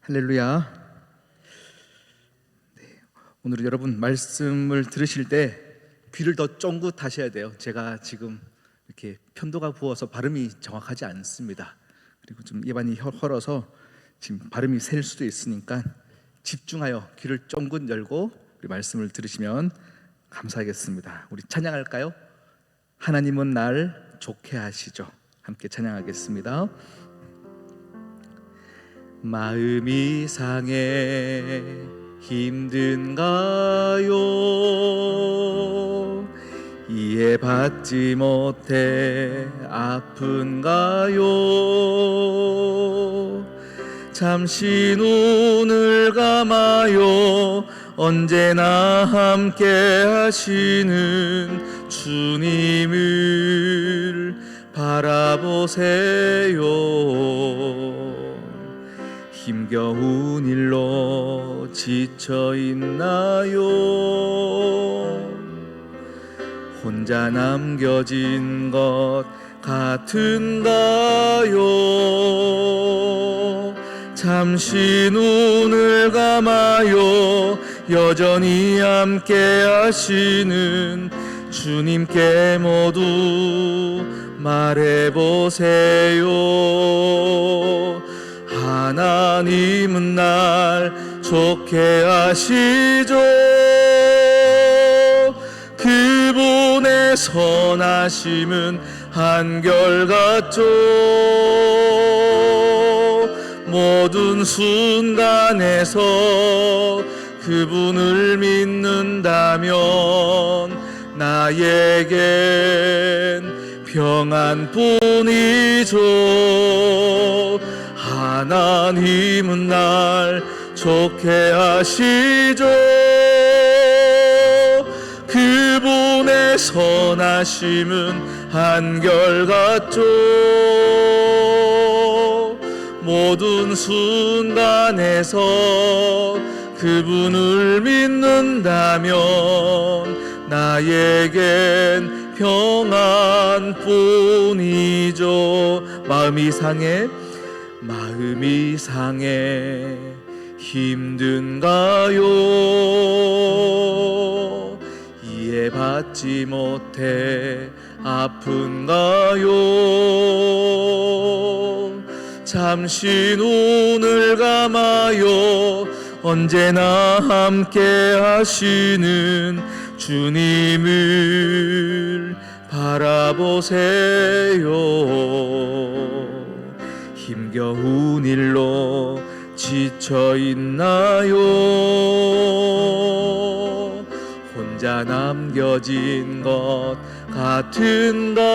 할렐루야. 오늘 여러분 말씀을 들으실 때 귀를 더 쫑긋 하셔야 돼요. 제가 지금 이렇게 편도가 부어서 발음이 정확하지 않습니다. 그리고 좀 입안이 헐어서 지금 발음이 셀 수도 있으니까 집중하여 귀를 쫑긋 열고 우리 말씀을 들으시면 감사하겠습니다. 우리 찬양할까요? 하나님은 날 좋게 하시죠. 함께 찬양하겠습니다. 마음이 상해 힘든가요? 이해받지 못해 아픈가요? 잠시 눈을 감아요. 언제나 함께 하시는 주님을 바라보세요. 힘겨운 일로 지쳐 있나요? 혼자 남겨진 것 같은가요? 잠시 눈을 감아요. 여전히 함께 하시는 주님께 모두 말해보세요. 하나님은 날 좋게 하시죠. 그분의 선하심은 한결같죠. 모든 순간에서 그분을 믿는다면 나에겐 평안뿐이죠. 하나님은 날 좋게 하시죠. 그분의 선하심은 한결같죠. 모든 순간에서 그분을 믿는다면 나에겐 평안뿐이죠. 마음이 상해 힘든가요? 이해받지 못해 아픈가요? 잠시 눈을 감아요. 언제나 함께 하시는 주님을 바라보세요. 힘겨운 일로 지쳐 있나요? 혼자 남겨진 것 같은가요?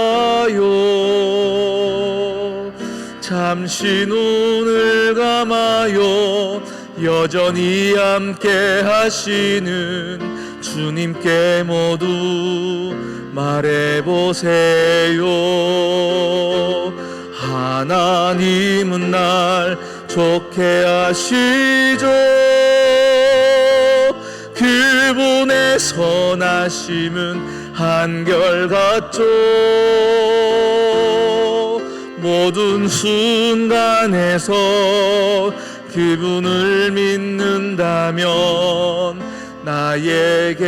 잠시 눈을 감아요. 여전히 함께 하시는 주님께 모두 말해보세요. 하나님은 날 좋게 하시죠. 그분의 선하심은 한결같죠. 모든 순간에서 그분을 믿는다면 나에겐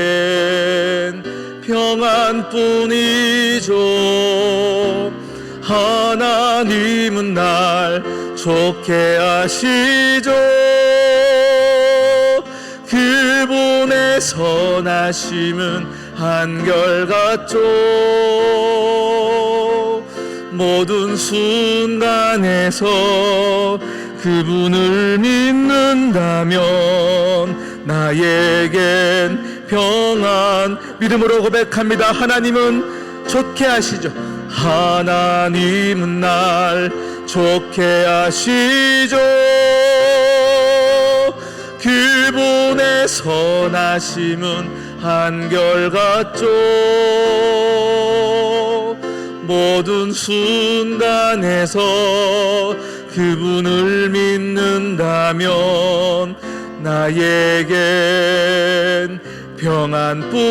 평안뿐이죠. 하나님은 날 좋게 하시죠. 그분의 선하심은 한결같죠. 모든 순간에서 그분을 믿는다면 나에겐 평안. 믿음으로 고백합니다. 하나님은 좋게 하시죠. 하나님은 날 좋게 하시죠. 그분의 선하심은 한결같죠. 모든 순간에서 그분을 믿는다면 나에겐 평안뿐이죠.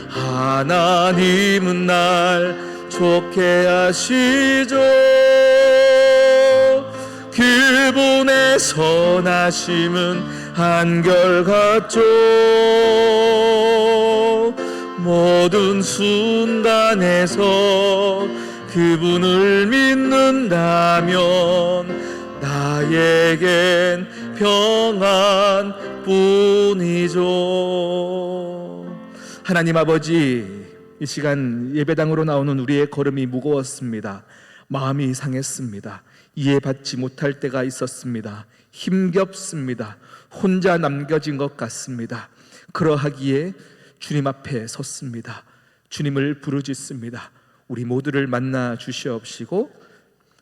하나님은 날 좋게 하시죠. 그분의 선하심은 한결같죠. 모든 순간에서 그분을 믿는다면 나에겐 평안뿐이죠. 하나님 아버지, 이 시간 예배당으로 나오는 우리의 걸음이 무거웠습니다. 마음이 상했습니다. 이해받지 못할 때가 있었습니다. 힘겹습니다. 혼자 남겨진 것 같습니다. 그러하기에 주님 앞에 섰습니다. 주님을 부르짖습니다. 우리 모두를 만나 주시옵시고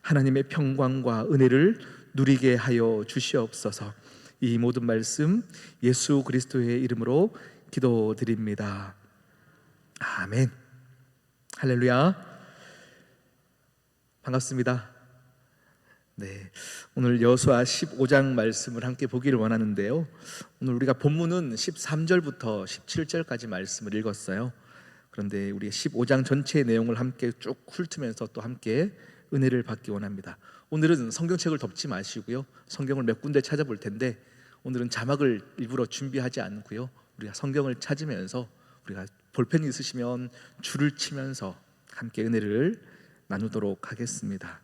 하나님의 평강과 은혜를 누리게 하여 주시옵소서. 이 모든 말씀 예수 그리스도의 이름으로 기도드립니다. 아멘. 할렐루야. 반갑습니다. 네, 오늘 여호수아 15장 말씀을 함께 보기를 원하는데요. 오늘 우리가 본문은 13절부터 17절까지 말씀을 읽었어요. 그런데 우리 15장 전체의 내용을 함께 쭉 훑으면서 또 함께 은혜를 받기 원합니다. 오늘은 성경책을 덮지 마시고요, 성경을 몇 군데 찾아볼 텐데 오늘은 자막을 일부러 준비하지 않고요, 우리가 성경을 찾으면서 우리가 볼펜이 있으시면 줄을 치면서 함께 은혜를 나누도록 하겠습니다.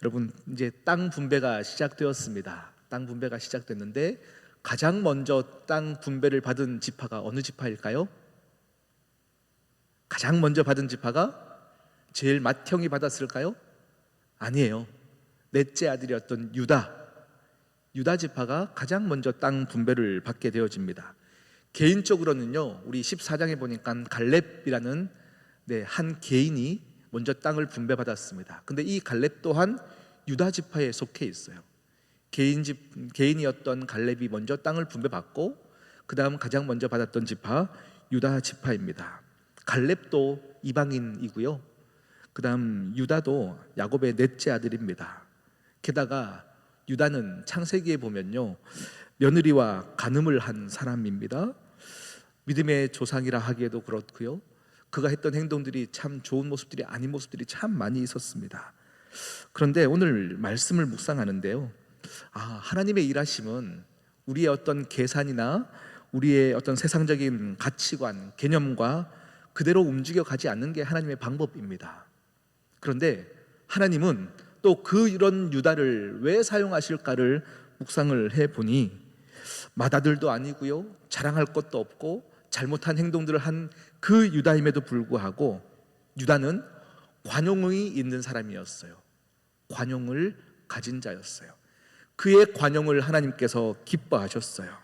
여러분, 이제 땅 분배가 시작되었습니다. 땅 분배가 시작됐는데 가장 먼저 땅 분배를 받은 지파가 어느 지파일까요? 가장 먼저 받은 지파가 제일 맏형이 받았을까요? 아니에요. 넷째 아들이었던 유다 지파가 가장 먼저 땅 분배를 받게 되어집니다. 개인적으로는요, 우리 14장에 보니까 갈렙이라는 한 개인이 먼저 땅을 분배받았습니다. 근데 이 갈렙 또한 유다 지파에 속해 있어요. 개인이었던 갈렙이 먼저 땅을 분배받고 그 다음 가장 먼저 받았던 지파 유다 지파입니다. 갈렙도 이방인이고요, 그 다음 유다도 야곱의 넷째 아들입니다. 게다가 유다는 창세기에 보면요, 며느리와 간음을 한 사람입니다. 믿음의 조상이라 하기에도 그렇고요, 그가 했던 행동들이 참 좋은 모습들이 아닌 모습들이 참 많이 있었습니다. 그런데 오늘 말씀을 묵상하는데요, 하나님의 일하심은 우리의 어떤 계산이나 우리의 어떤 세상적인 가치관, 개념과 그대로 움직여 가지 않는 게 하나님의 방법입니다. 그런데 하나님은 또 이런 유다를 왜 사용하실까를 묵상을 해보니 맏아들도 아니고요, 자랑할 것도 없고 잘못한 행동들을 한 그 유다임에도 불구하고 유다는 관용이 있는 사람이었어요. 관용을 가진 자였어요. 그의 관용을 하나님께서 기뻐하셨어요.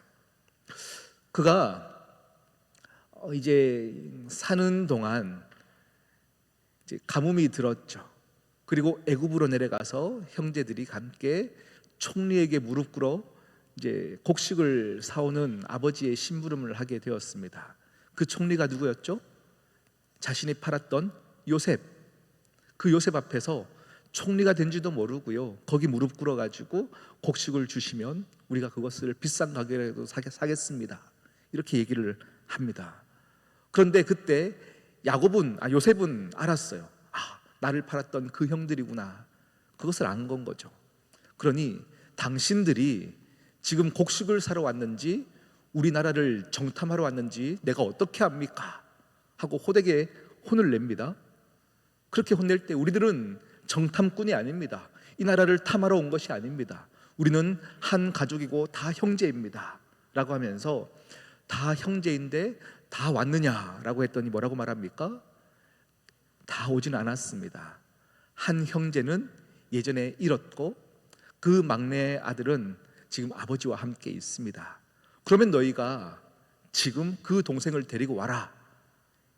그가 이제 사는 동안 이제 가뭄이 들었죠. 그리고 애굽으로 내려가서 형제들이 함께 총리에게 무릎 꿇어 이제 곡식을 사오는 아버지의 심부름을 하게 되었습니다. 그 총리가 누구였죠? 자신이 팔았던 요셉. 그 요셉 앞에서 총리가 된지도 모르고요, 거기 무릎 꿇어 가지고 곡식을 주시면 우리가 그것을 비싼 가격에라도 사겠습니다, 이렇게 얘기를 합니다. 그런데 그때 요셉은 알았어요. 나를 팔았던 그 형들이구나. 그것을 안 건 거죠. 그러니 당신들이 지금 곡식을 사러 왔는지 우리나라를 정탐하러 왔는지 내가 어떻게 압니까? 하고 호되게 혼을 냅니다. 그렇게 혼낼 때 우리들은 정탐꾼이 아닙니다. 이 나라를 탐하러 온 것이 아닙니다. 우리는 한 가족이고 다 형제입니다 라고 하면서, 다 형제인데 다 왔느냐라고 했더니 뭐라고 말합니까? 다 오진 않았습니다. 한 형제는 예전에 잃었고 그 막내 아들은 지금 아버지와 함께 있습니다. 그러면 너희가 지금 그 동생을 데리고 와라,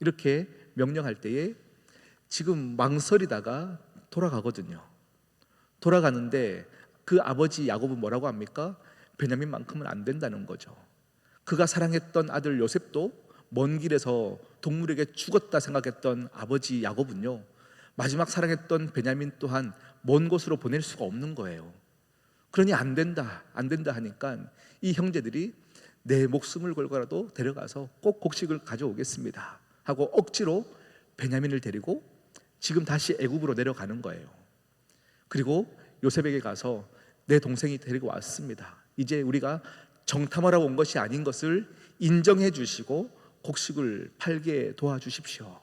이렇게 명령할 때에 지금 망설이다가 돌아가거든요. 돌아가는데 그 아버지 야곱은 뭐라고 합니까? 베냐민만큼은 안 된다는 거죠. 그가 사랑했던 아들 요셉도 먼 길에서 동물에게 죽었다 생각했던 아버지 야곱은요, 마지막 사랑했던 베냐민 또한 먼 곳으로 보낼 수가 없는 거예요. 그러니 안 된다 하니까 이 형제들이 내 목숨을 걸고라도 데려가서 꼭 곡식을 가져오겠습니다 하고 억지로 베냐민을 데리고 지금 다시 애굽으로 내려가는 거예요. 그리고 요셉에게 가서 내 동생이 데리고 왔습니다. 이제 우리가 정탐하러 온 것이 아닌 것을 인정해 주시고 곡식을 팔게 도와주십시오.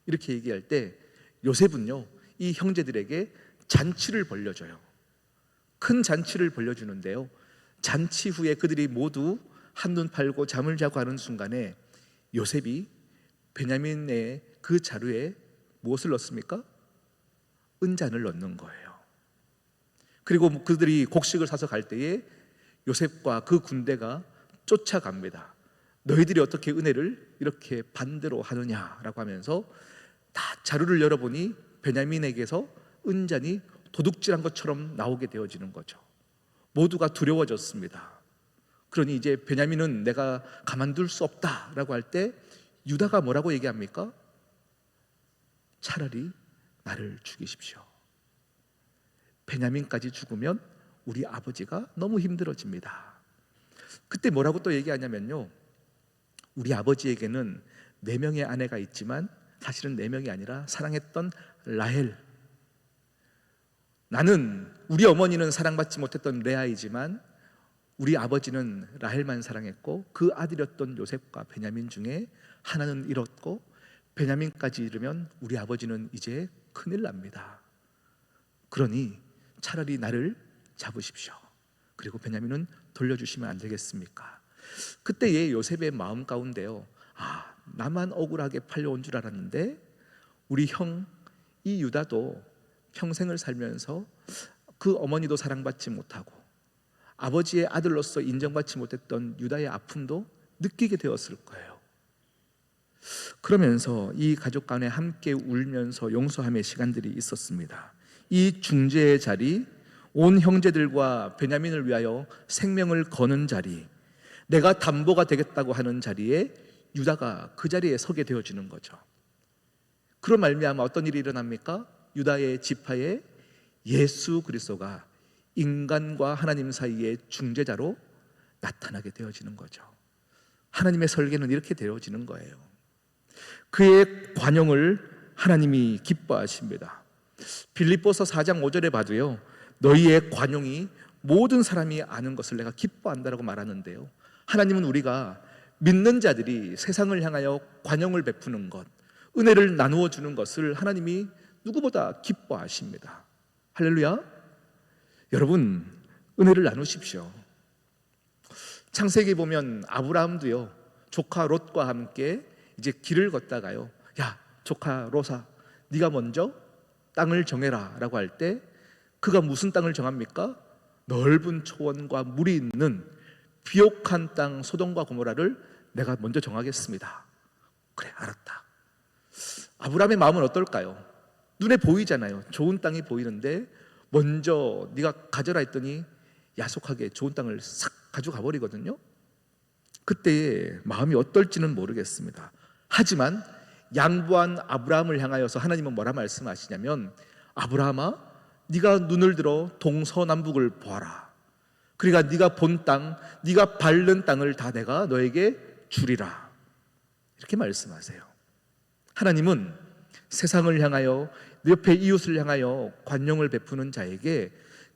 이렇게 얘기할 때 요셉은요, 이 형제들에게 잔치를 벌려줘요. 큰 잔치를 벌려주는데요, 잔치 후에 그들이 모두 한눈 팔고 잠을 자고 하는 순간에 요셉이 베냐민의 그 자루에 무엇을 넣습니까? 은잔을 넣는 거예요. 그리고 그들이 곡식을 사서 갈 때에 요셉과 그 군대가 쫓아갑니다. 너희들이 어떻게 은혜를 이렇게 반대로 하느냐라고 하면서 다 자루를 열어보니 베냐민에게서 은잔이 도둑질한 것처럼 나오게 되어지는 거죠. 모두가 두려워졌습니다. 그러니 이제 베냐민은 내가 가만둘 수 없다라고 할 때 유다가 뭐라고 얘기합니까? 차라리 나를 죽이십시오. 베냐민까지 죽으면 우리 아버지가 너무 힘들어집니다. 그때 뭐라고 또 얘기하냐면요, 우리 아버지에게는 4명의 아내가 있지만 사실은 4명이 아니라 사랑했던 라헬, 나는 우리 어머니는 사랑받지 못했던 레아이지만 우리 아버지는 라헬만 사랑했고 그 아들이었던 요셉과 베냐민 중에 하나는 잃었고 베냐민까지 잃으면 우리 아버지는 이제 큰일 납니다. 그러니 차라리 나를 잡으십시오. 그리고 베냐민은 돌려주시면 안 되겠습니까? 그때의 요셉의 마음 가운데요, 나만 억울하게 팔려온 줄 알았는데 우리 형 이 유다도 평생을 살면서 그 어머니도 사랑받지 못하고 아버지의 아들로서 인정받지 못했던 유다의 아픔도 느끼게 되었을 거예요. 그러면서 이 가족 간에 함께 울면서 용서함의 시간들이 있었습니다. 이 중재의 자리, 온 형제들과 베냐민을 위하여 생명을 거는 자리, 내가 담보가 되겠다고 하는 자리에 유다가 그 자리에 서게 되어지는 거죠. 그런 말미암아 어떤 일이 일어납니까? 유다의 지파에 예수 그리스도가 인간과 하나님 사이의 중재자로 나타나게 되어지는 거죠. 하나님의 설계는 이렇게 되어지는 거예요. 그의 관용을 하나님이 기뻐하십니다. 빌립보서 4장 5절에 봐도요, 너희의 관용이 모든 사람이 아는 것을 내가 기뻐한다라고 말하는데요, 하나님은 우리가 믿는 자들이 세상을 향하여 관용을 베푸는 것, 은혜를 나누어 주는 것을 하나님이 누구보다 기뻐하십니다. 할렐루야. 여러분, 은혜를 나누십시오. 창세기 보면 아브라함도요, 조카 롯과 함께 이제 길을 걷다가요, 야 조카 롯아, 네가 먼저 땅을 정해라 라고 할 때 그가 무슨 땅을 정합니까? 넓은 초원과 물이 있는 비옥한 땅 소돔과 고모라를 내가 먼저 정하겠습니다. 그래, 알았다. 아브라함의 마음은 어떨까요? 눈에 보이잖아요. 좋은 땅이 보이는데 먼저 네가 가져라 했더니 야속하게 좋은 땅을 싹 가져가 버리거든요. 그때의 마음이 어떨지는 모르겠습니다. 하지만 양보한 아브라함을 향하여서 하나님은 뭐라 말씀하시냐면, 아브라함아, 네가 눈을 들어 동서남북을 보아라. 그러니까 네가 본 땅, 네가 밟는 땅을 다 내가 너에게 주리라. 이렇게 말씀하세요. 하나님은 세상을 향하여, 옆에 이웃을 향하여 관용을 베푸는 자에게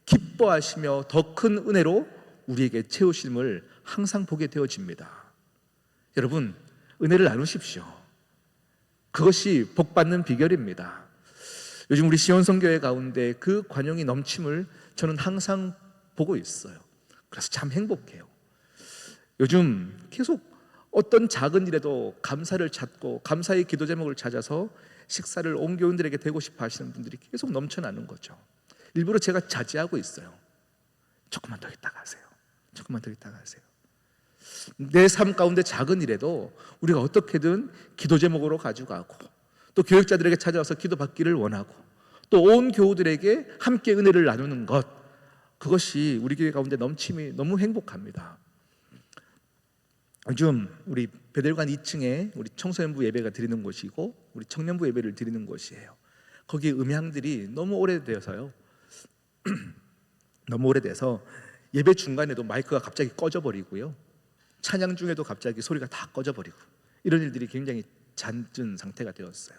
기뻐하시며 더 큰 은혜로 우리에게 채우심을 항상 보게 되어집니다. 여러분, 은혜를 나누십시오. 그것이 복받는 비결입니다. 요즘 우리 시온성교회 가운데 그 관용이 넘침을 저는 항상 보고 있어요. 그래서 참 행복해요. 요즘 계속 어떤 작은 일에도 감사를 찾고 감사의 기도 제목을 찾아서 식사를 온 교인들에게 되고 싶어 하시는 분들이 계속 넘쳐나는 거죠. 일부러 제가 자제하고 있어요. 조금만 더 있다가 하세요. 조금만 더 있다가 하세요. 내 삶 가운데 작은 일에도 우리가 어떻게든 기도 제목으로 가져가고, 또 교육자들에게 찾아와서 기도받기를 원하고, 또 온 교우들에게 함께 은혜를 나누는 것, 그것이 우리 교회 가운데 넘침이 너무 행복합니다. 요즘 우리 배들관 2층에 우리 청소년부 예배가 드리는 곳이고 우리 청년부 예배를 드리는 곳이에요. 거기 음향들이 너무 오래돼서요 너무 오래돼서 예배 중간에도 마이크가 갑자기 꺼져버리고요, 찬양 중에도 갑자기 소리가 다 꺼져버리고, 이런 일들이 굉장히 잦은 상태가 되었어요.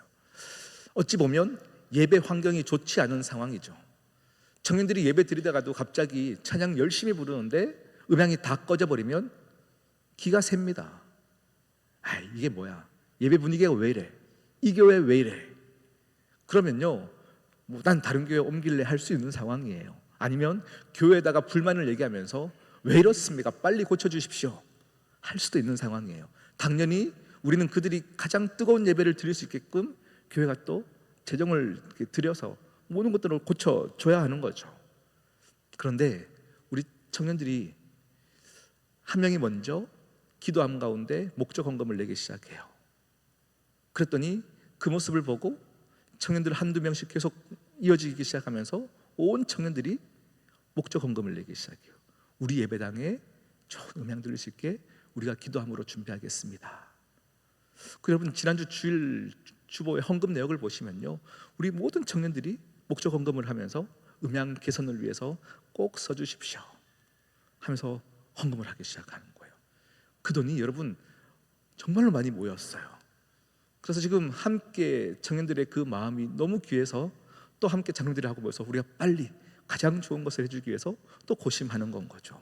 어찌 보면 예배 환경이 좋지 않은 상황이죠. 청년들이 예배 드리다가도 갑자기 찬양 열심히 부르는데 음향이 다 꺼져버리면 기가 셉니다. 이게 뭐야? 예배 분위기가 왜 이래? 이 교회 왜 이래? 그러면요, 난 다른 교회 옮길래 할 수 있는 상황이에요. 아니면 교회에다가 불만을 얘기하면서 왜 이렇습니까? 빨리 고쳐주십시오 할 수도 있는 상황이에요. 당연히 우리는 그들이 가장 뜨거운 예배를 드릴 수 있게끔 교회가 또 재정을 들여서 모든 것들을 고쳐줘야 하는 거죠. 그런데 우리 청년들이 한 명이 먼저 기도함 가운데 목적 헌금을 내기 시작해요. 그랬더니 그 모습을 보고 청년들 한두 명씩 계속 이어지기 시작하면서 온 청년들이 목적 헌금을 내기 시작해요. 우리 예배당에 좋은 음향 들을 수 있게 우리가 기도함으로 준비하겠습니다. 여러분, 지난주 주일 주보의 헌금 내역을 보시면요, 우리 모든 청년들이 목적 헌금을 하면서 음향 개선을 위해서 꼭 써주십시오 하면서 헌금을 하기 시작하는 거예요. 그 돈이 여러분 정말로 많이 모였어요. 그래서 지금 함께 청년들의 그 마음이 너무 귀해서 또 함께 장로들이 하고 모여서 우리가 빨리 가장 좋은 것을 해주기 위해서 또 고심하는 건 거죠.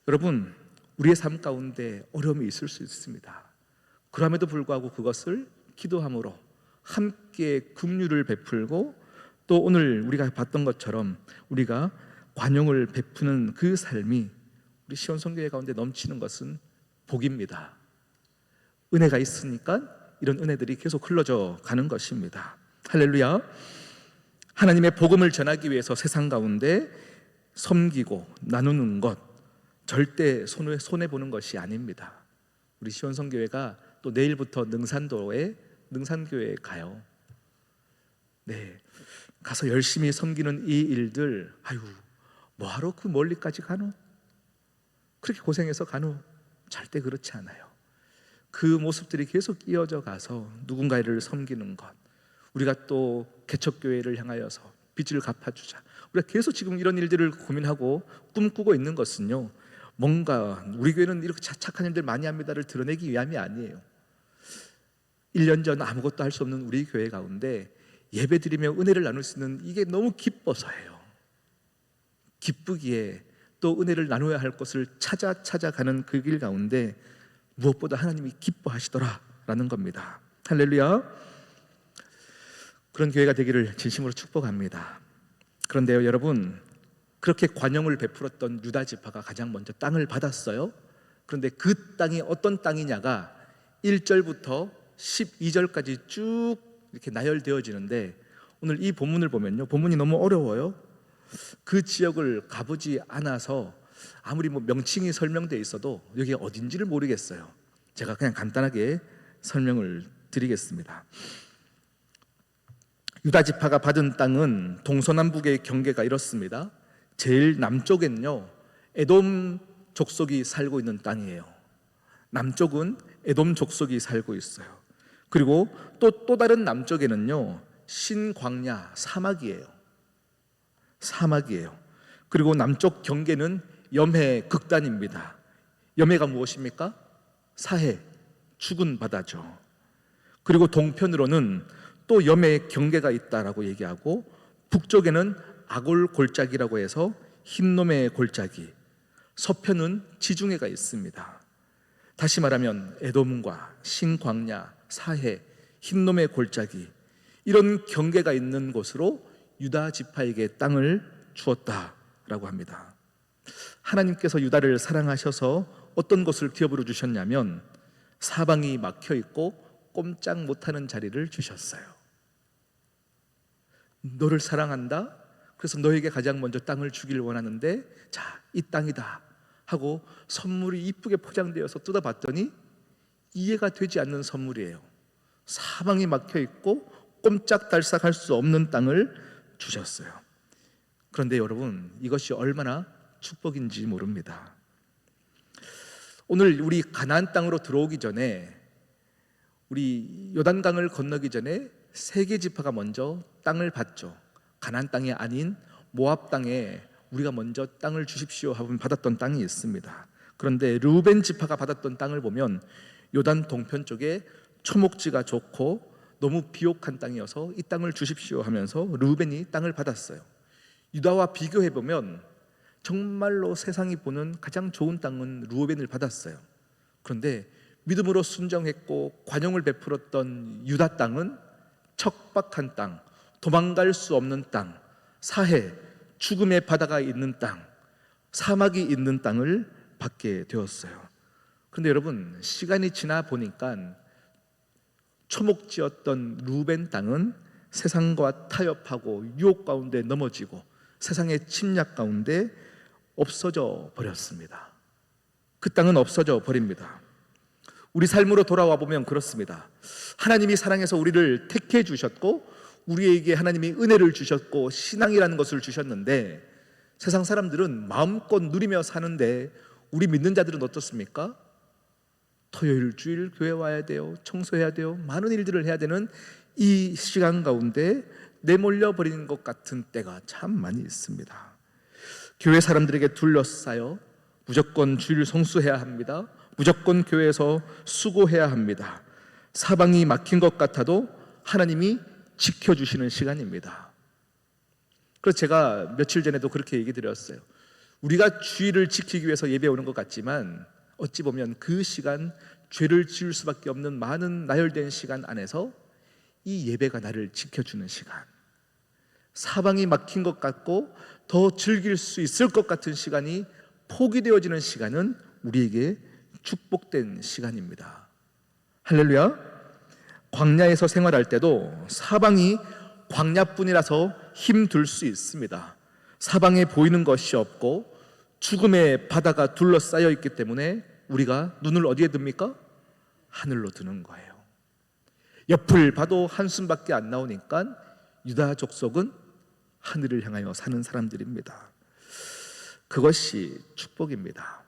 여러분, 우리의 삶 가운데 어려움이 있을 수 있습니다. 그럼에도 불구하고 그것을 기도함으로 함께 긍휼을 베풀고 또 오늘 우리가 봤던 것처럼 우리가 관용을 베푸는 그 삶이 우리 시온성교회 가운데 넘치는 것은 복입니다. 은혜가 있으니까 이런 은혜들이 계속 흘러져 가는 것입니다. 할렐루야. 하나님의 복음을 전하기 위해서 세상 가운데 섬기고 나누는 것 절대 손해보는 것이 아닙니다. 우리 시온성교회가 또 내일부터 능산교회에 가요. 네, 가서 열심히 섬기는 이 일들, 뭐하러 그 멀리까지 가노? 그렇게 고생해서 가노? 절대 그렇지 않아요. 그 모습들이 계속 이어져 가서 누군가를 섬기는 것, 우리가 또 개척교회를 향하여서 빚을 갚아주자, 우리가 계속 지금 이런 일들을 고민하고 꿈꾸고 있는 것은요, 뭔가 우리 교회는 이렇게 착한 일들 많이 합니다를 드러내기 위함이 아니에요. 1년 전 아무것도 할 수 없는 우리 교회 가운데 예배드리며 은혜를 나눌 수 있는 이게 너무 기뻐서예요. 기쁘기에 또 은혜를 나눠야 할 것을 찾아가는 그 길 가운데 무엇보다 하나님이 기뻐하시더라라는 겁니다. 할렐루야. 그런 교회가 되기를 진심으로 축복합니다. 그런데요, 여러분, 그렇게 관용을 베풀었던 유다 지파가 가장 먼저 땅을 받았어요. 그런데 그 땅이 어떤 땅이냐가 1절부터 12절까지 쭉 이렇게 나열되어지는데, 오늘 이 본문을 보면요, 본문이 너무 어려워요. 그 지역을 가보지 않아서 아무리 명칭이 설명되어 있어도 여기가 어딘지를 모르겠어요. 제가 그냥 간단하게 설명을 드리겠습니다. 유다 지파가 받은 땅은 동서남북의 경계가 이렇습니다. 제일 남쪽엔요, 에돔 족속이 살고 있는 땅이에요. 남쪽은 에돔 족속이 살고 있어요. 그리고 또 다른 남쪽에는요, 신광야 사막이에요. 그리고 남쪽 경계는 염해 극단입니다. 염해가 무엇입니까? 사해, 죽은 바다죠. 그리고 동편으로는 또 염해의 경계가 있다라고 얘기하고, 북쪽에는 아골 골짜기라고 해서 흰놈의 골짜기, 서편은 지중해가 있습니다. 다시 말하면 에돔과 신광야, 사해, 흰놈의 골짜기, 이런 경계가 있는 곳으로 유다 지파에게 땅을 주었다라고 합니다. 하나님께서 유다를 사랑하셔서 어떤 곳을 기업으로 주셨냐면 사방이 막혀 있고 꼼짝 못하는 자리를 주셨어요. 너를 사랑한다, 그래서 너에게 가장 먼저 땅을 주기를 원하는데, 자, 이 땅이다 하고 선물이 이쁘게 포장되어서 뜯어봤더니 이해가 되지 않는 선물이에요. 사방이 막혀 있고 꼼짝달싹할 수 없는 땅을 주셨어요. 그런데 여러분, 이것이 얼마나 축복인지 모릅니다. 오늘 우리 가나안 땅으로 들어오기 전에, 우리 요단강을 건너기 전에 세 개 지파가 먼저 땅을 받죠. 가나안 땅이 아닌 모압 땅에 우리가 먼저 땅을 주십시오 하고 받았던 땅이 있습니다. 그런데 르우벤 지파가 받았던 땅을 보면 요단 동편 쪽에 초목지가 좋고 너무 비옥한 땅이어서 이 땅을 주십시오 하면서 르우벤이 땅을 받았어요. 유다와 비교해 보면 정말로 세상이 보는 가장 좋은 땅은 루벤을 받았어요. 그런데 믿음으로 순종했고 관용을 베풀었던 유다 땅은 척박한 땅, 도망갈 수 없는 땅, 사해, 죽음의 바다가 있는 땅, 사막이 있는 땅을 받게 되었어요. 그런데 여러분, 시간이 지나 보니까 초목지였던 루벤 땅은 세상과 타협하고 유혹 가운데 넘어지고 세상의 침략 가운데 없어져 버렸습니다. 그 땅은 없어져 버립니다. 우리 삶으로 돌아와 보면 그렇습니다. 하나님이 사랑해서 우리를 택해 주셨고 우리에게 하나님이 은혜를 주셨고 신앙이라는 것을 주셨는데 세상 사람들은 마음껏 누리며 사는데 우리 믿는 자들은 어떻습니까? 토요일 주일 교회 와야 돼요. 청소해야 돼요. 많은 일들을 해야 되는 이 시간 가운데 내몰려 버리는 것 같은 때가 참 많이 있습니다. 교회 사람들에게 둘러싸여 무조건 주일 성수해야 합니다. 무조건 교회에서 수고해야 합니다. 사방이 막힌 것 같아도 하나님이 지켜주시는 시간입니다. 그래서 제가 며칠 전에도 그렇게 얘기 드렸어요. 우리가 주일을 지키기 위해서 예배 오는 것 같지만 어찌 보면 그 시간 죄를 지을 수밖에 없는 많은 나열된 시간 안에서 이 예배가 나를 지켜주는 시간, 사방이 막힌 것 같고 더 즐길 수 있을 것 같은 시간이 포기되어지는 시간은 우리에게 축복된 시간입니다. 할렐루야. 광야에서 생활할 때도 사방이 광야뿐이라서 힘들 수 있습니다. 사방에 보이는 것이 없고 죽음의 바다가 둘러싸여 있기 때문에 우리가 눈을 어디에 듭니까? 하늘로 드는 거예요. 옆을 봐도 한숨밖에 안 나오니까 유다 족속은 하늘을 향하여 사는 사람들입니다. 그것이 축복입니다.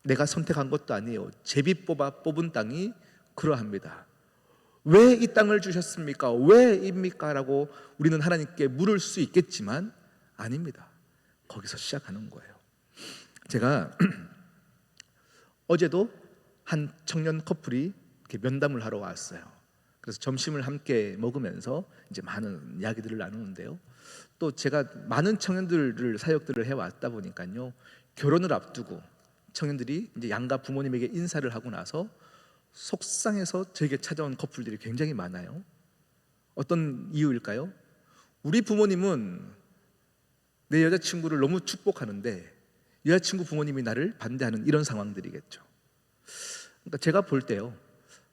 내가 선택한 것도 아니에요. 제비 뽑은 땅이 그러합니다. 왜 이 땅을 주셨습니까? 왜입니까? 라고 우리는 하나님께 물을 수 있겠지만 아닙니다. 거기서 시작하는 거예요. 제가 어제도 한 청년 커플이 이렇게 면담을 하러 왔어요. 그래서 점심을 함께 먹으면서 이제 많은 이야기들을 나누는데요. 또 제가 많은 청년들을 사역들을 해왔다 보니까요, 결혼을 앞두고 청년들이 이제 양가 부모님에게 인사를 하고 나서 속상해서 저에게 찾아온 커플들이 굉장히 많아요. 어떤 이유일까요? 우리 부모님은 내 여자친구를 너무 축복하는데 여자친구 부모님이 나를 반대하는 이런 상황들이겠죠. 그러니까 제가 볼 때요,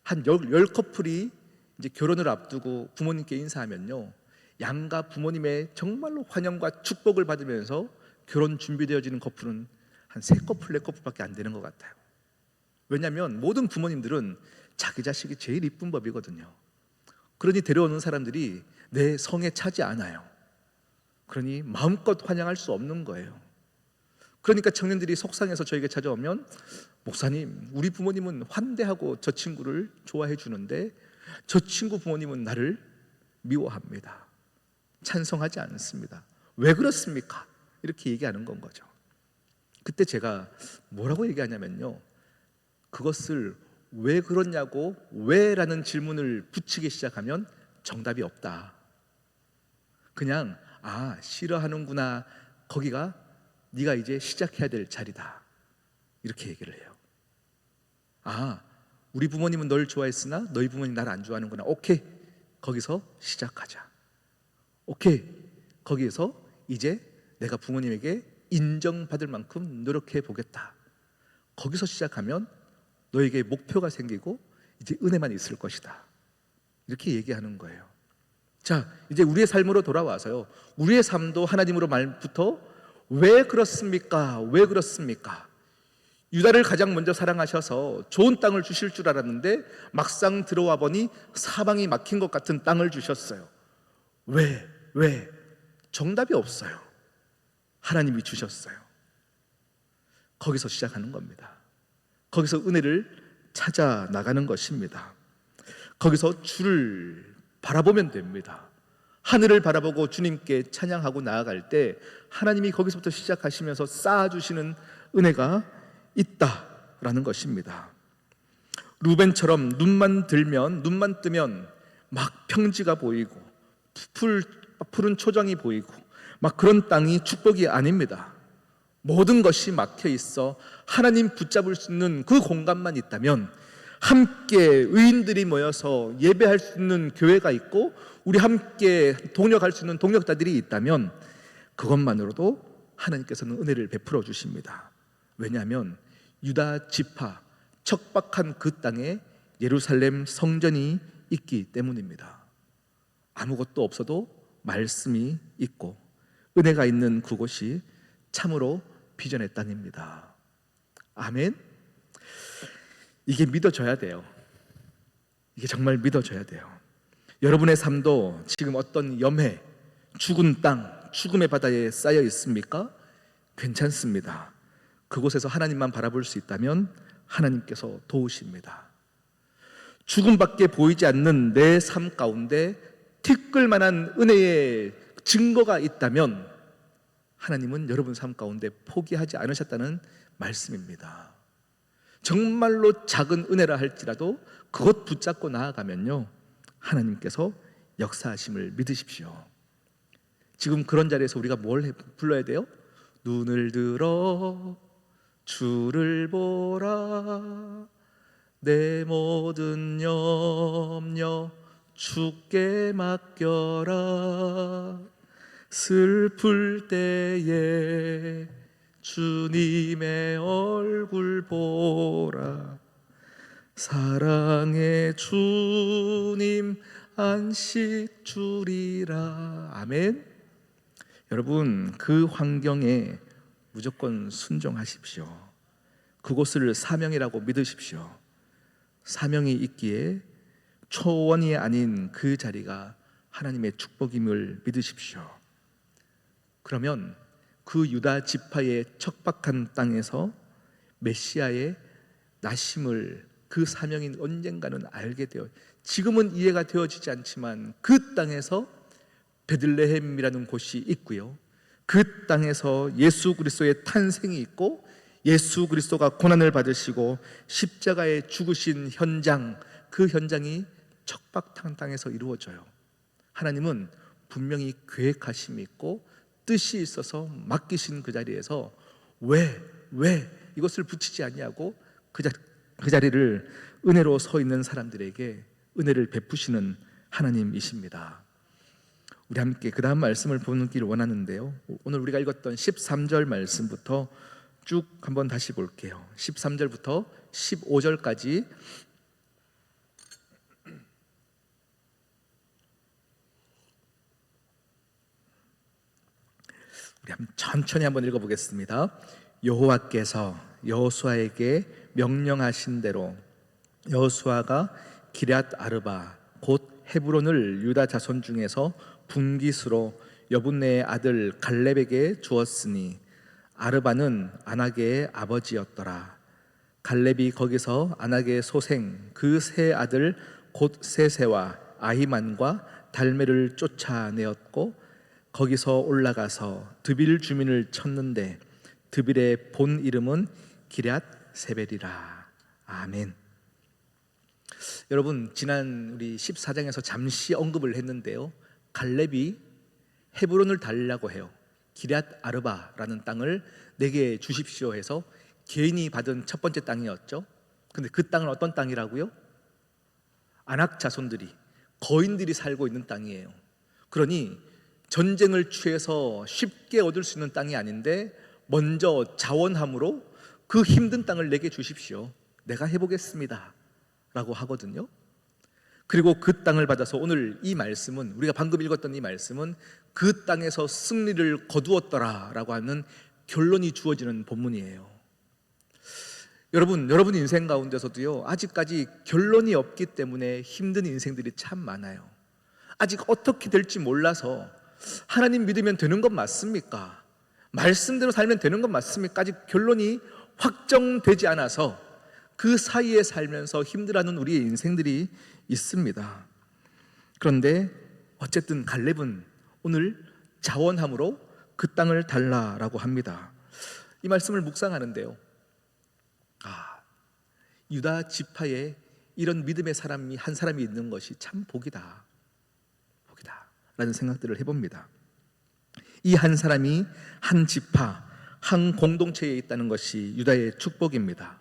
한 10커플이 이제 결혼을 앞두고 부모님께 인사하면요, 양가 부모님의 정말로 환영과 축복을 받으면서 결혼 준비되어지는 커플은 한 3커플, 4커플밖에 안 되는 것 같아요. 왜냐하면 모든 부모님들은 자기 자식이 제일 이쁜 법이거든요. 그러니 데려오는 사람들이 내 성에 차지 않아요. 그러니 마음껏 환영할 수 없는 거예요. 그러니까 청년들이 속상해서 저에게 찾아오면, 목사님, 우리 부모님은 환대하고 저 친구를 좋아해 주는데 저 친구 부모님은 나를 미워합니다. 찬성하지 않습니다. 왜 그렇습니까? 이렇게 얘기하는 건 거죠. 그때 제가 뭐라고 얘기하냐면요, 그것을 왜 그러냐고 왜라는 질문을 붙이기 시작하면 정답이 없다. 그냥 싫어하는구나, 거기가 네가 이제 시작해야 될 자리다, 이렇게 얘기를 해요. 우리 부모님은 널 좋아했으나 너희 부모님 나를 안 좋아하는구나. 오케이, 거기서 시작하자. 오케이, 거기에서 이제 내가 부모님에게 인정받을 만큼 노력해 보겠다. 거기서 시작하면 너에게 목표가 생기고 이제 은혜만 있을 것이다. 이렇게 얘기하는 거예요. 자, 이제 우리의 삶으로 돌아와서요, 우리의 삶도 하나님으로 말부터 왜 그렇습니까? 왜 그렇습니까? 유다를 가장 먼저 사랑하셔서 좋은 땅을 주실 줄 알았는데 막상 들어와 보니 사방이 막힌 것 같은 땅을 주셨어요. 왜? 정답이 없어요. 하나님이 주셨어요. 거기서 시작하는 겁니다. 거기서 은혜를 찾아 나가는 것입니다. 거기서 주를 바라보면 됩니다. 하늘을 바라보고 주님께 찬양하고 나아갈 때 하나님이 거기서부터 시작하시면서 쌓아주시는 은혜가 있다라는 것입니다. 루벤처럼 눈만 뜨면 막 평지가 보이고 푸른 초장이 보이고 막 그런 땅이 축복이 아닙니다. 모든 것이 막혀 있어 하나님 붙잡을 수 있는 그 공간만 있다면, 함께 의인들이 모여서 예배할 수 있는 교회가 있고 우리 함께 동력할 수 있는 동력자들이 있다면, 그것만으로도 하나님께서는 은혜를 베풀어 주십니다. 왜냐하면 유다 지파 척박한 그 땅에 예루살렘 성전이 있기 때문입니다. 아무것도 없어도 말씀이 있고 은혜가 있는 그곳이 참으로 비전의 땅입니다. 아멘. 이게 믿어져야 돼요. 이게 정말 믿어져야 돼요. 여러분의 삶도 지금 어떤 염해, 죽은 땅, 죽음의 바다에 쌓여 있습니까? 괜찮습니다. 그곳에서 하나님만 바라볼 수 있다면 하나님께서 도우십니다. 죽음밖에 보이지 않는 내 삶 가운데 티끌 만한 은혜의 증거가 있다면 하나님은 여러분 삶 가운데 포기하지 않으셨다는 말씀입니다. 정말로 작은 은혜라 할지라도 그것 붙잡고 나아가면요, 하나님께서 역사하심을 믿으십시오. 지금 그런 자리에서 우리가 뭘 불러야 돼요? 눈을 들어 주를 보라, 내 모든 염려 주께 맡겨라, 슬플 때에 주님의 얼굴 보라, 사랑의 주님 안식 주리라. 아멘. 여러분, 그 환경에 무조건 순종하십시오. 그곳을 사명이라고 믿으십시오. 사명이 있기에 초원이 아닌 그 자리가 하나님의 축복임을 믿으십시오. 그러면 그 유다 지파의 척박한 땅에서 메시아의 나심을, 그 사명인 언젠가는 알게 되어, 지금은 이해가 되어지지 않지만 그 땅에서 베들레헴이라는 곳이 있고요, 그 땅에서 예수 그리스도의 탄생이 있고 예수 그리스도가 고난을 받으시고 십자가에 죽으신 현장, 그 현장이 척박한 땅에서 이루어져요. 하나님은 분명히 계획하심이 있고 뜻이 있어서 맡기신 그 자리에서 왜 이것을 붙이지 않냐고 그 자리를 은혜로 서 있는 사람들에게 은혜를 베푸시는 하나님이십니다. 우리 함께 그 다음 말씀을 보기를 원하는데요, 오늘 우리가 읽었던 13절 말씀부터 쭉 한번 다시 볼게요. 13절부터 15절까지 우리 천천히 한번 읽어보겠습니다. 여호와께서 여호수아에게 명령하신 대로 여호수아가 기럇 아르바 곧 헤브론을 유다 자손 중에서 분깃으로 여분네의 아들 갈렙에게 주었으니, 아르바는 아낙의 아버지였더라. 갈렙이 거기서 아낙의 소생 그 세 아들 곧 세세와 아히만과 달메를 쫓아내었고, 거기서 올라가서 드빌 주민을 쳤는데 드빌의 본 이름은 기럇 세벨이라. 아멘. 여러분, 지난 우리 14장에서 잠시 언급을 했는데요, 갈렙이 헤브론을 달라고 해요. 기럇 아르바라는 땅을 내게 주십시오 해서 개인이 받은 첫 번째 땅이었죠. 근데 그 땅은 어떤 땅이라고요? 아낙 자손들이, 거인들이 살고 있는 땅이에요. 그러니 전쟁을 취해서 쉽게 얻을 수 있는 땅이 아닌데 먼저 자원함으로 그 힘든 땅을 내게 주십시오, 내가 해보겠습니다 라고 하거든요. 그리고 그 땅을 받아서 오늘 이 말씀은, 우리가 방금 읽었던 이 말씀은 그 땅에서 승리를 거두었더라 라고 하는 결론이 주어지는 본문이에요. 여러분 인생 가운데서도요, 아직까지 결론이 없기 때문에 힘든 인생들이 참 많아요. 아직 어떻게 될지 몰라서 하나님 믿으면 되는 것 맞습니까? 말씀대로 살면 되는 것 맞습니까? 아직 결론이 확정되지 않아서 그 사이에 살면서 힘들어하는 우리의 인생들이 있습니다. 그런데 어쨌든 갈렙은 오늘 자원함으로 그 땅을 달라라고 합니다. 이 말씀을 묵상하는데요, 유다 지파에 이런 믿음의 사람이 한 사람이 있는 것이 참 복이다 라는 생각들을 해봅니다. 이 한 사람이 한 지파, 한 공동체에 있다는 것이 유다의 축복입니다.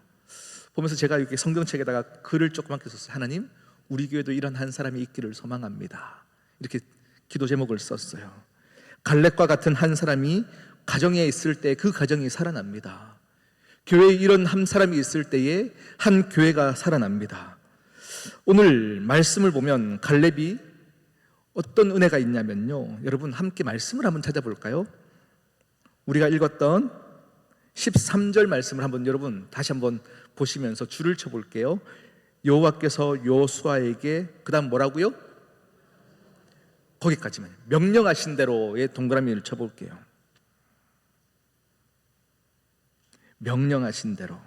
보면서 제가 이렇게 성경책에다가 글을 조그맣게 썼어요. 하나님, 우리 교회도 이런 한 사람이 있기를 소망합니다. 이렇게 기도 제목을 썼어요. 갈렙과 같은 한 사람이 가정에 있을 때 그 가정이 살아납니다. 교회에 이런 한 사람이 있을 때에 한 교회가 살아납니다. 오늘 말씀을 보면 갈렙이 어떤 은혜가 있냐면요, 여러분 함께 말씀을 한번 찾아볼까요? 우리가 읽었던 13절 말씀을 한번 여러분 다시 한번 보시면서 줄을 쳐볼게요. 여호와께서 요수아에게 그 다음 뭐라고요? 거기까지만, 명령하신 대로의 동그라미를 쳐볼게요. 명령하신 대로.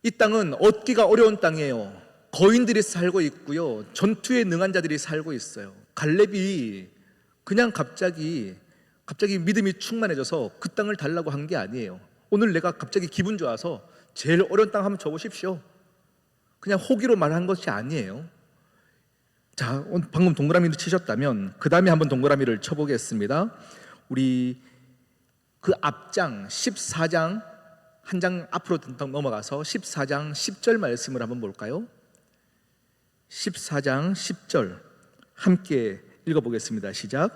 이 땅은 얻기가 어려운 땅이에요. 거인들이 살고 있고요, 전투에 능한 자들이 살고 있어요. 갈렙이 그냥 갑자기 믿음이 충만해져서 그 땅을 달라고 한 게 아니에요. 오늘 내가 갑자기 기분 좋아서 제일 어려운 땅 한번 줘보십시오, 그냥 호기로 말한 것이 아니에요. 자, 방금 동그라미를 치셨다면 그 다음에 한번 동그라미를 쳐보겠습니다. 우리 그 앞장 14장 한 장 앞으로 넘어가서 14장 10절 말씀을 한번 볼까요? 14장 10절 함께 읽어보겠습니다. 시작.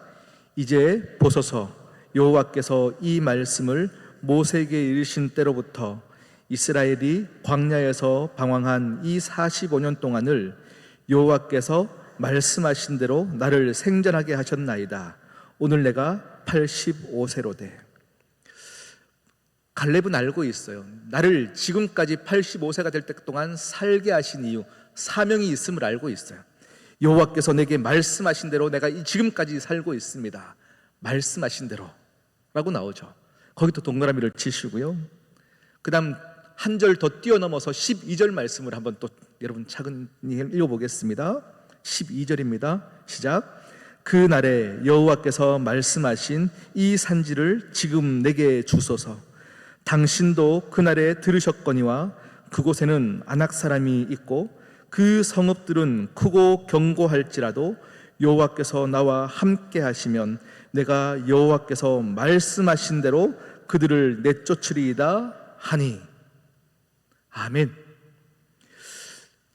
이제 보소서, 여호와께서 이 말씀을 모세에게 이르신 때로부터 이스라엘이 광야에서 방황한 이 45년 동안을 여호와께서 말씀하신 대로 나를 생전하게 하셨나이다. 오늘 내가 85세로 돼. 갈렙은 알고 있어요. 나를 지금까지 85세가 될 때 동안 살게 하신 이유, 사명이 있음을 알고 있어요. 여호와께서 내게 말씀하신 대로 내가 지금까지 살고 있습니다. 말씀하신 대로 라고 나오죠. 거기도 동그라미를 치시고요, 그 다음 한 절 더 뛰어넘어서 12절 말씀을 한번 또 여러분 차근히 읽어보겠습니다. 12절입니다. 시작. 그 날에 여호와께서 말씀하신 이 산지를 지금 내게 주소서. 당신도 그날에 들으셨거니와 그곳에는 아낙 사람이 있고 그 성읍들은 크고 견고할지라도 여호와께서 나와 함께 하시면 내가 여호와께서 말씀하신 대로 그들을 내쫓으리이다 하니. 아멘.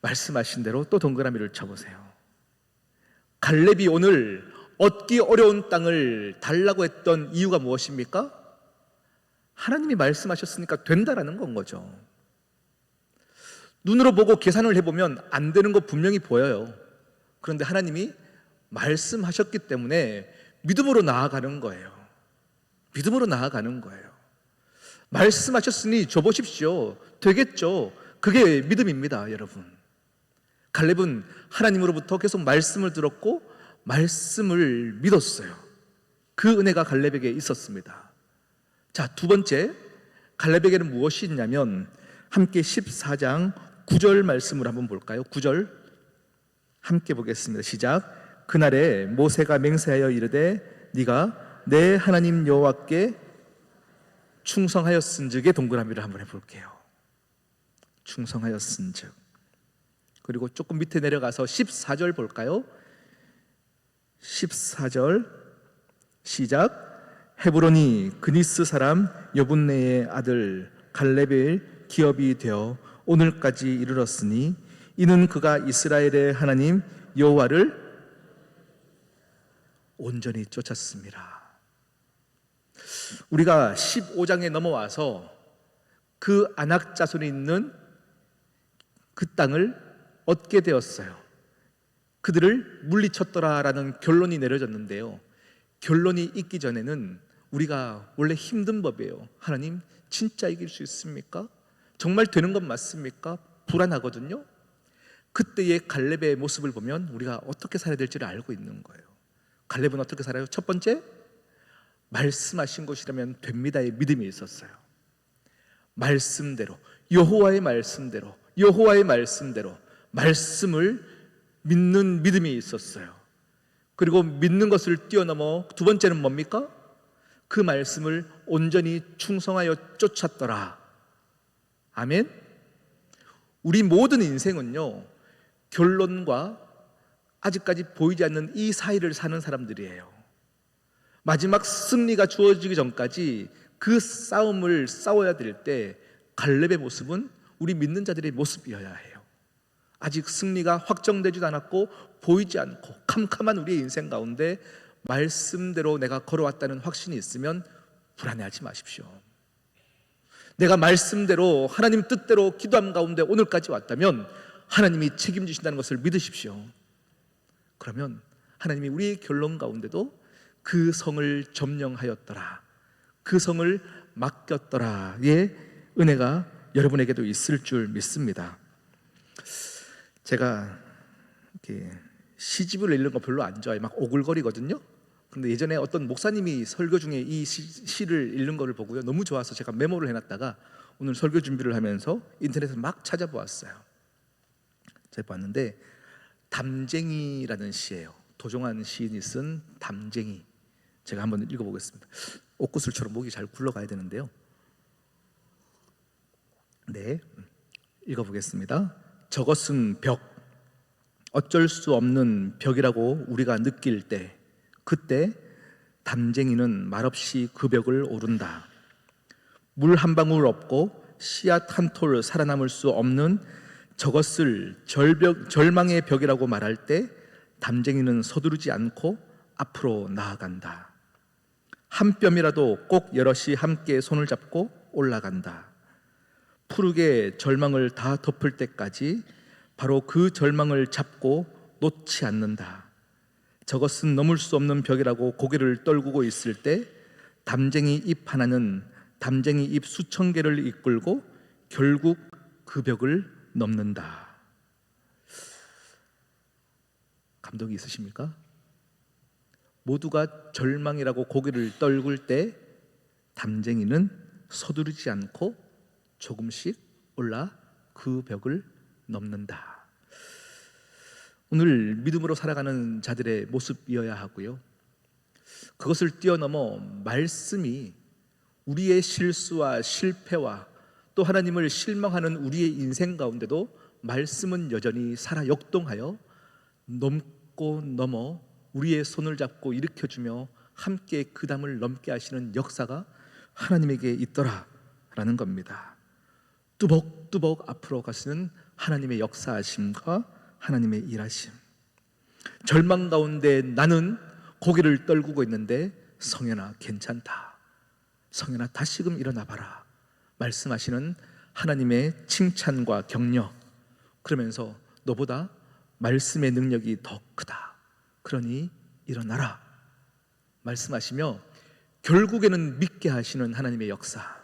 말씀하신 대로 또 동그라미를 쳐보세요. 갈렙이 오늘 얻기 어려운 땅을 달라고 했던 이유가 무엇입니까? 하나님이 말씀하셨으니까 된다라는 건 거죠. 눈으로 보고 계산을 해보면 안 되는 거 분명히 보여요. 그런데 하나님이 말씀하셨기 때문에 믿음으로 나아가는 거예요. 믿음으로 나아가는 거예요. 말씀하셨으니 줘보십시오. 되겠죠. 그게 믿음입니다, 여러분. 갈렙은 하나님으로부터 계속 말씀을 들었고 말씀을 믿었어요. 그 은혜가 갈렙에게 있었습니다. 자, 두 번째, 갈렙에게는 무엇이 있냐면 함께 14장 9절 말씀을 한번 볼까요? 9절 함께 보겠습니다. 시작. 그날에 모세가 맹세하여 이르되 네가 내 하나님 여호와께 충성하였은즉의 동그라미를 한번 해볼게요. 충성하였은즉. 그리고 조금 밑에 내려가서 14절 볼까요? 14절 시작. 헤브론이 그니스 사람 여분네의 아들 갈렙의 기업이 되어 오늘까지 이르렀으니 이는 그가 이스라엘의 하나님 여호와를 온전히 쫓았습니다. 우리가 15장에 넘어와서 그 아낙 자손이 있는 그 땅을 얻게 되었어요. 그들을 물리쳤더라라는 결론이 내려졌는데요, 결론이 있기 전에는 우리가 원래 힘든 법이에요. 하나님 진짜 이길 수 있습니까? 정말 되는 건 맞습니까? 불안하거든요. 그때의 갈렙의 모습을 보면 우리가 어떻게 살아야 될지를 알고 있는 거예요. 갈렙은 어떻게 살아요? 첫 번째, 말씀하신 것이라면 됩니다의 믿음이 있었어요. 말씀대로, 여호와의 말씀대로, 여호와의 말씀대로 말씀을 믿는 믿음이 있었어요. 그리고 믿는 것을 뛰어넘어 두 번째는 뭡니까? 그 말씀을 온전히 충성하여 쫓았더라. 아멘. 우리 모든 인생은요, 결론과 아직까지 보이지 않는 이 사이를 사는 사람들이에요. 마지막 승리가 주어지기 전까지 그 싸움을 싸워야 될 때 갈렙의 모습은 우리 믿는 자들의 모습이어야 해요. 아직 승리가 확정되지도 않았고 보이지 않고 캄캄한 우리의 인생 가운데 말씀대로 내가 걸어왔다는 확신이 있으면 불안해하지 마십시오. 내가 말씀대로 하나님 뜻대로 기도함 가운데 오늘까지 왔다면 하나님이 책임지신다는 것을 믿으십시오. 그러면 하나님이 우리의 결론 가운데도 그 성을 점령하였더라, 그 성을 맡겼더라의 은혜가 여러분에게도 있을 줄 믿습니다. 제가 이렇게 시집을 읽는 거 별로 안 좋아해요. 막 오글거리거든요. 근데 예전에 어떤 목사님이 설교 중에 이 시를 읽는 거를 보고요, 너무 좋아서 제가 메모를 해놨다가 오늘 설교 준비를 하면서 인터넷에 막 찾아보았어요. 제가 봤는데 담쟁이라는 시예요. 도종환 시인이 쓴 담쟁이. 제가 한번 읽어보겠습니다. 옥구슬처럼 목이 잘 굴러가야 되는데요. 네, 읽어보겠습니다. 저것은 벽, 어쩔 수 없는 벽이라고 우리가 느낄 때, 그때 담쟁이는 말없이 그 벽을 오른다. 물 한 방울 없고 씨앗 한 톨 살아남을 수 없는 저것을 절망의 벽이라고 말할 때 담쟁이는 서두르지 않고 앞으로 나아간다. 한 뼘이라도 꼭 여럿이 함께 손을 잡고 올라간다. 푸르게 절망을 다 덮을 때까지 바로 그 절망을 잡고 놓지 않는다. 저것은 넘을 수 없는 벽이라고 고개를 떨구고 있을 때 담쟁이 잎 하나는 담쟁이 잎 수천 개를 이끌고 결국 그 벽을 넘는다. 감동이 있으십니까? 모두가 절망이라고 고개를 떨굴 때 담쟁이는 서두르지 않고 조금씩 올라 그 벽을 넘는다. 오늘 믿음으로 살아가는 자들의 모습이어야 하고요, 그것을 뛰어넘어 말씀이 우리의 실수와 실패와 또 하나님을 실망하는 우리의 인생 가운데도 말씀은 여전히 살아 역동하여 넘고 넘어 우리의 손을 잡고 일으켜주며 함께 그 담을 넘게 하시는 역사가 하나님에게 있더라라는 겁니다. 뚜벅뚜벅 앞으로 가시는 하나님의 역사하심과 하나님의 일하심. 절망 가운데 나는 고개를 떨구고 있는데 성현아 괜찮다, 성현아 다시금 일어나 봐라 말씀하시는 하나님의 칭찬과 격려. 그러면서 너보다 말씀의 능력이 더 크다, 그러니 일어나라 말씀하시며 결국에는 믿게 하시는 하나님의 역사,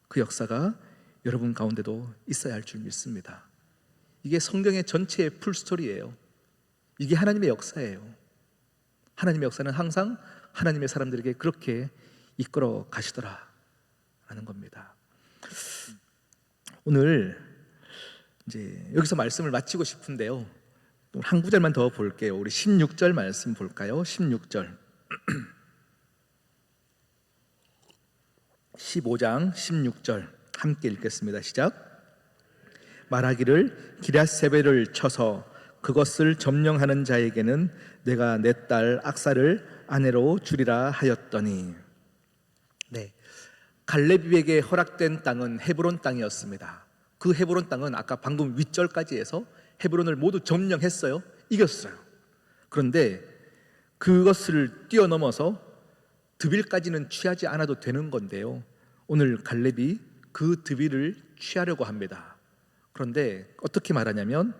그 역사가 여러분 가운데도 있어야 할 줄 믿습니다. 이게 성경의 전체의 풀스토리예요. 이게 하나님의 역사예요. 하나님의 역사는 항상 하나님의 사람들에게 그렇게 이끌어 가시더라 라는 겁니다. 오늘 이제 여기서 말씀을 마치고 싶은데요, 한 구절만 더 볼게요. 우리 16절 말씀 볼까요? 16절 15장 16절 함께 읽겠습니다. 시작. 말하기를 기럇세벨을 쳐서 그것을 점령하는 자에게는 내가 내 딸 악사를 아내로 주리라 하였더니. 네, 갈렙에게 허락된 땅은 헤브론 땅이었습니다. 그 헤브론 땅은 아까 방금 윗절까지 해서 헤브론을 모두 점령했어요. 이겼어요. 그런데 그것을 뛰어넘어서 드빌까지는 취하지 않아도 되는 건데요, 오늘 갈렙이 그 드빌을 취하려고 합니다. 그런데 어떻게 말하냐면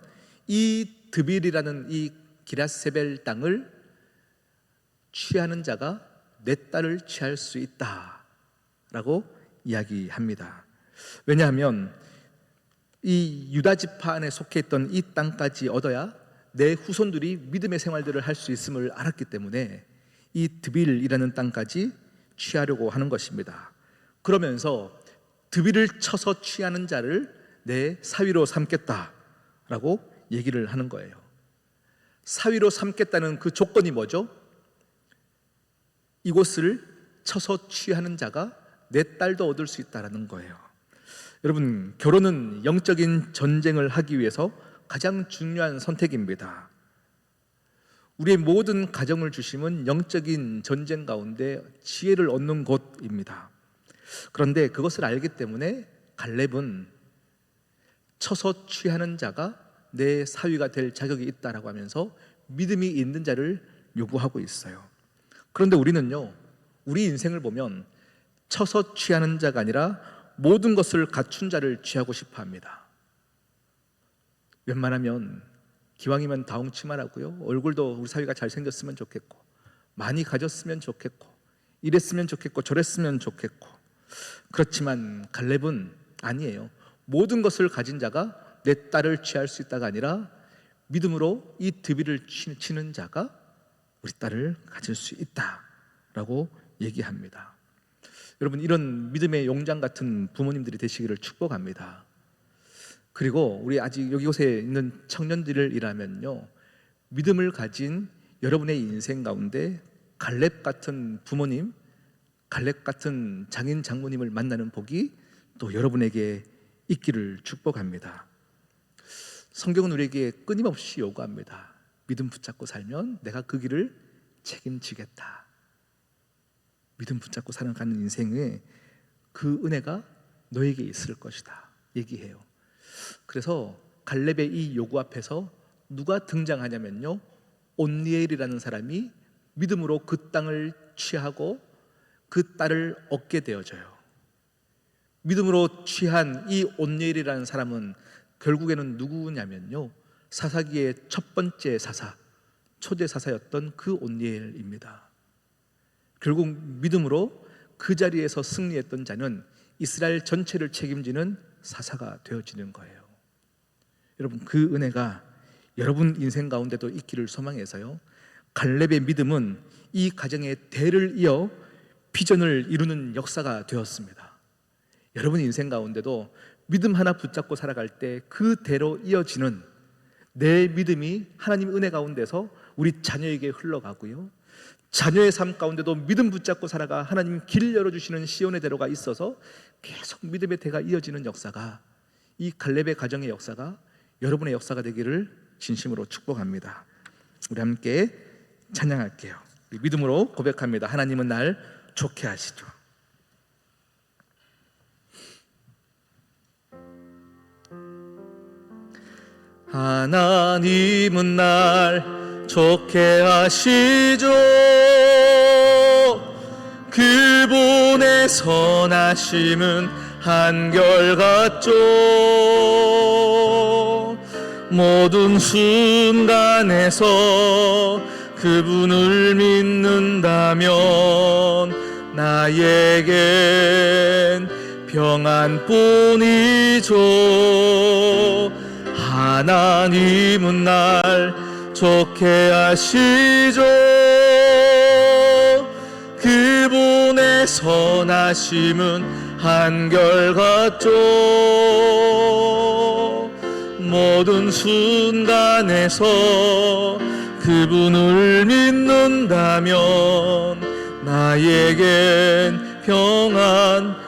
이 드빌이라는 이 기럇세벨 땅을 취하는 자가 내 딸을 취할 수 있다라고 이야기합니다. 왜냐하면 이 유다 지파 안에 속해 있던 이 땅까지 얻어야 내 후손들이 믿음의 생활들을 할 수 있음을 알았기 때문에 이 드빌이라는 땅까지 취하려고 하는 것입니다. 그러면서 드빌을 쳐서 취하는 자를 내 사위로 삼겠다라고 얘기를 하는 거예요. 사위로 삼겠다는 그 조건이 뭐죠? 이곳을 쳐서 취하는 자가 내 딸도 얻을 수 있다는 거예요. 여러분, 결혼은 영적인 전쟁을 하기 위해서 가장 중요한 선택입니다. 우리의 모든 가정을 주심은 영적인 전쟁 가운데 지혜를 얻는 곳입니다. 그런데 그것을 알기 때문에 갈렙은 쳐서 취하는 자가 내 사위가 될 자격이 있다라고 하면서 믿음이 있는 자를 요구하고 있어요. 그런데 우리는요, 우리 인생을 보면 쳐서 취하는 자가 아니라 모든 것을 갖춘 자를 취하고 싶어 합니다. 웬만하면 기왕이면 다홍치만 하고요, 얼굴도 우리 사위가 잘생겼으면 좋겠고, 많이 가졌으면 좋겠고, 이랬으면 좋겠고, 저랬으면 좋겠고. 그렇지만 갈렙은 아니에요. 모든 것을 가진 자가 내 딸을 취할 수 있다가 아니라 믿음으로 이 드비를 치는 자가 우리 딸을 가질 수 있다라고 얘기합니다. 여러분, 이런 믿음의 용장 같은 부모님들이 되시기를 축복합니다. 그리고 우리 아직 여기곳에 있는 청년들이라면요, 믿음을 가진 여러분의 인생 가운데 갈렙 같은 부모님, 갈렙 같은 장인 장모님을 만나는 복이 또 여러분에게 있기를 축복합니다. 성경은 우리에게 끊임없이 요구합니다. 믿음 붙잡고 살면 내가 그 길을 책임지겠다. 믿음 붙잡고 살아가는 인생에 그 은혜가 너에게 있을 것이다 얘기해요. 그래서 갈렙의 이 요구 앞에서 누가 등장하냐면요, 온니엘이라는 사람이 믿음으로 그 땅을 취하고 그 딸을 얻게 되어져요. 믿음으로 취한 이 온니엘이라는 사람은 결국에는 누구냐면요, 사사기의 첫 번째 사사, 초대 사사였던 그 온니엘입니다. 결국 믿음으로 그 자리에서 승리했던 자는 이스라엘 전체를 책임지는 사사가 되어지는 거예요. 여러분, 그 은혜가 여러분 인생 가운데도 있기를 소망해서요, 갈렙의 믿음은 이 가정의 대를 이어 비전을 이루는 역사가 되었습니다. 여러분 인생 가운데도 믿음 하나 붙잡고 살아갈 때 그 대로 이어지는 내 믿음이 하나님 은혜 가운데서 우리 자녀에게 흘러가고요, 자녀의 삶 가운데도 믿음 붙잡고 살아가 하나님 길 열어주시는 시온의 대로가 있어서 계속 믿음의 대가 이어지는 역사가, 이 갈렙의 가정의 역사가 여러분의 역사가 되기를 진심으로 축복합니다. 우리 함께 찬양할게요. 믿음으로 고백합니다. 하나님은 날 좋게 하시죠. 하나님은 날 좋게 하시죠. 그분의 선하심은 한결같죠. 모든 순간에서 그분을 믿는다면 나에겐 평안뿐이죠. 하나님은 날 좋게 하시죠. 그분의 선하심은 한결같죠. 모든 순간에서 그분을 믿는다면 나에겐 평안뿐이죠.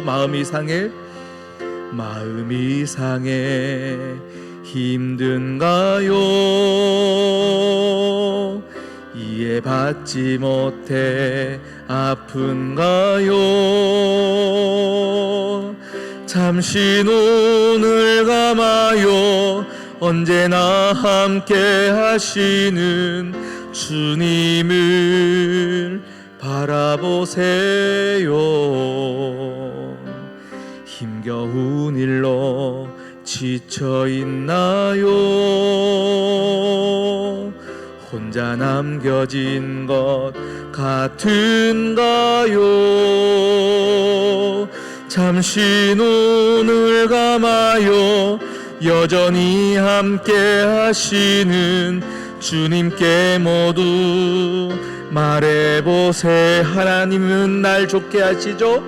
마음이 상해 힘든가요? 이해받지 못해 아픈가요? 잠시 눈을 감아요. 언제나 함께 하시는 주님을 바라보세요. 힘겨운 일로 지쳐 있나요? 혼자 남겨진 것 같은가요? 잠시 눈을 감아요. 여전히 함께 하시는 주님께 모두 말해보세. 하나님은 날 좋게 하시죠.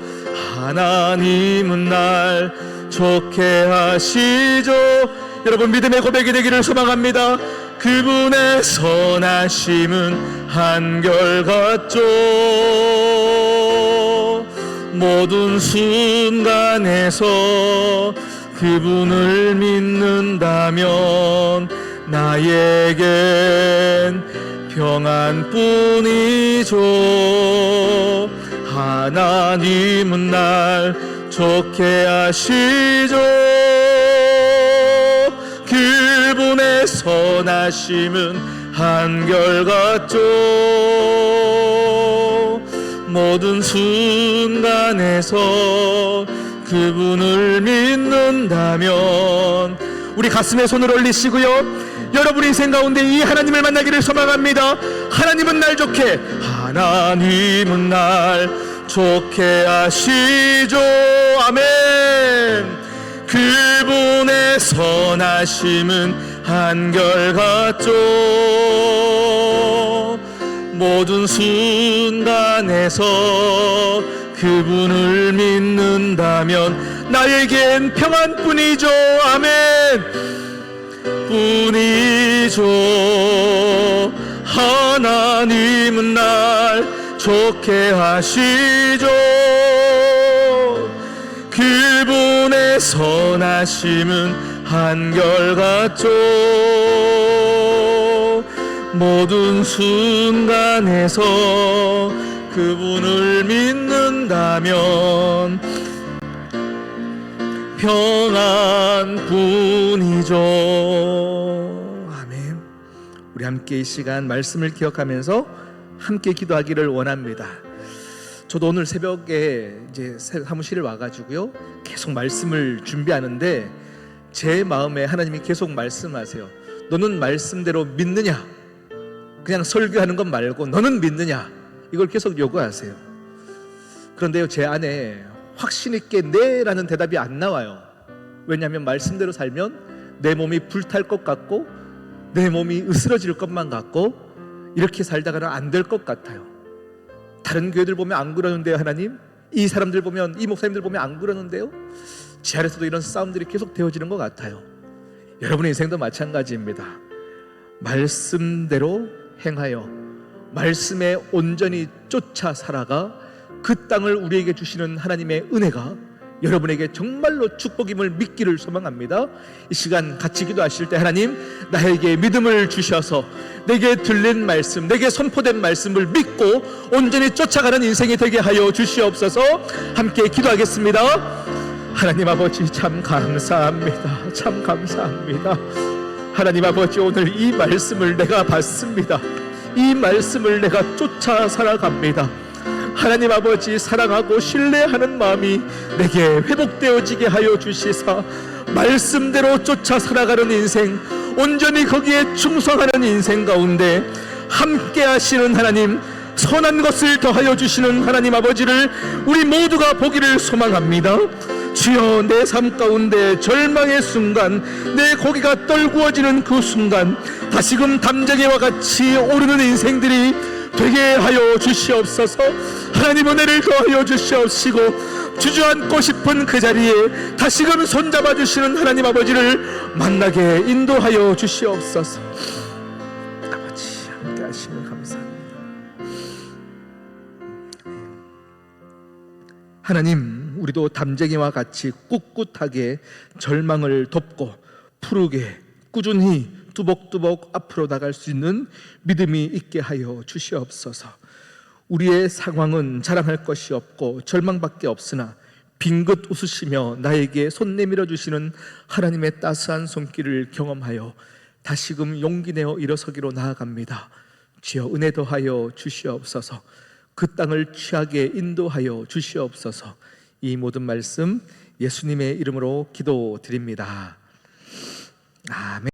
하나님은 날 좋게 하시죠. 여러분, 믿음의 고백이 되기를 소망합니다. 그분의 선하심은 한결같죠. 모든 순간에서 그분을 믿는다면 나에겐 평안뿐이죠. 하나님은 날 좋게 하시죠. 그분의 선하심은 한결같죠. 모든 순간에서 그분을 믿는다면 우리 가슴에 손을 올리시고요, 여러분 인생 가운데 이 하나님을 만나기를 소망합니다. 하나님은 날 좋게, 하나님은 날 좋게 하시죠. 아멘. 그분의 선하심은 한결같죠. 모든 순간에서 그분을 믿는다면 나에겐 평안뿐이죠. 아멘. 뿐이죠. 하나님은 날 좋게 하시죠. 그분의 선하심은 한결같죠. 모든 순간에서 그분을 믿는다면 평안뿐이죠. 아멘. 우리 함께 이 시간 말씀을 기억하면서 함께 기도하기를 원합니다. 저도 오늘 새벽에 이제 사무실에 와가지고요, 계속 말씀을 준비하는데 제 마음에 하나님이 계속 말씀하세요. 너는 말씀대로 믿느냐? 그냥 설교하는 것 말고 너는 믿느냐? 이걸 계속 요구하세요. 그런데요, 제 안에 확신 있게 네라는 대답이 안 나와요. 왜냐하면 말씀대로 살면 내 몸이 불탈 것 같고 내 몸이 으스러질 것만 같고 이렇게 살다가는 안 될 것 같아요. 다른 교회들 보면 안 그러는데요, 하나님? 이 사람들 보면, 이 목사님들 보면 안 그러는데요? 제 안에서도 이런 싸움들이 계속 되어지는 것 같아요. 여러분의 인생도 마찬가지입니다. 말씀대로 행하여 말씀에 온전히 쫓아 살아가 그 땅을 우리에게 주시는 하나님의 은혜가 여러분에게 정말로 축복임을 믿기를 소망합니다. 이 시간 같이 기도하실 때 하나님, 나에게 믿음을 주셔서 내게 들린 말씀, 내게 선포된 말씀을 믿고 온전히 쫓아가는 인생이 되게 하여 주시옵소서. 함께 기도하겠습니다. 하나님 아버지, 참 감사합니다. 참 감사합니다. 하나님 아버지, 오늘 이 말씀을 내가 받습니다. 이 말씀을 내가 쫓아 살아갑니다. 하나님 아버지, 사랑하고 신뢰하는 마음이 내게 회복되어지게 하여 주시사 말씀대로 쫓아 살아가는 인생, 온전히 거기에 충성하는 인생 가운데 함께 하시는 하나님, 선한 것을 더하여 주시는 하나님 아버지를 우리 모두가 보기를 소망합니다. 주여, 내 삶 가운데 절망의 순간, 내 고개가 떨구어지는 그 순간 다시금 담장이와 같이 오르는 인생들이 되게 하여 주시옵소서. 하나님 은혜를 더하여 주시옵시고 주저앉고 싶은 그 자리에 다시금 손잡아 주시는 하나님 아버지를 만나게 인도하여 주시옵소서. 아버지, 함께 하시면 감사합니다. 하나님, 우리도 담쟁이와 같이 꿋꿋하게 절망을 덮고 푸르게 꾸준히 뚜벅뚜벅 앞으로 나갈 수 있는 믿음이 있게 하여 주시옵소서. 우리의 상황은 자랑할 것이 없고 절망밖에 없으나 빙긋 웃으시며 나에게 손 내밀어 주시는 하나님의 따스한 손길을 경험하여 다시금 용기 내어 일어서기로 나아갑니다. 주여, 은혜 더하여 주시옵소서. 그 땅을 취하게 인도하여 주시옵소서. 이 모든 말씀 예수님의 이름으로 기도드립니다. 아멘.